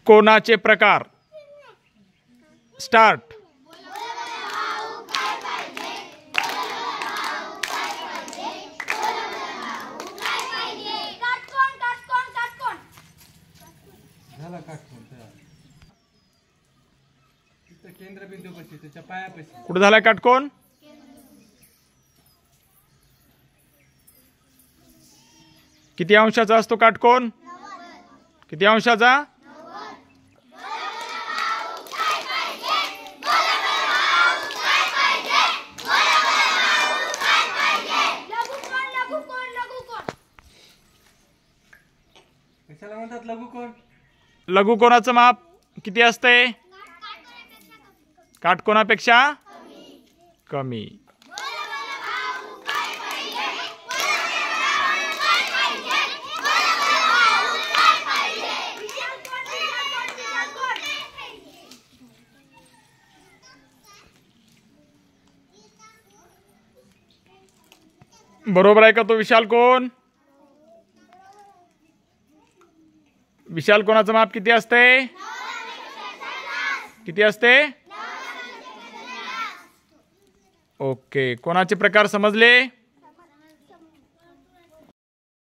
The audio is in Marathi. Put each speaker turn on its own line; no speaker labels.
कोनाचे प्रकार. स्टार्ट.
झाला काटकोन तयार. तिथं केंद्रबिंदू पाशी त्याच्या पायापाशी.
कुठे झालाय काटकोन? किती अंशाचा असतो काटकोन? किती अंशाचा?
कशाला म्हणतात लघुकोन?
लघुकोनाचं माप किती असते? काटकोनापेक्षा कमी. बरोबर आहे का तो विशाल कोन? विशाल कोणाचं माप किती असते? किती असते? ओके. कोणाचे प्रकार समजले?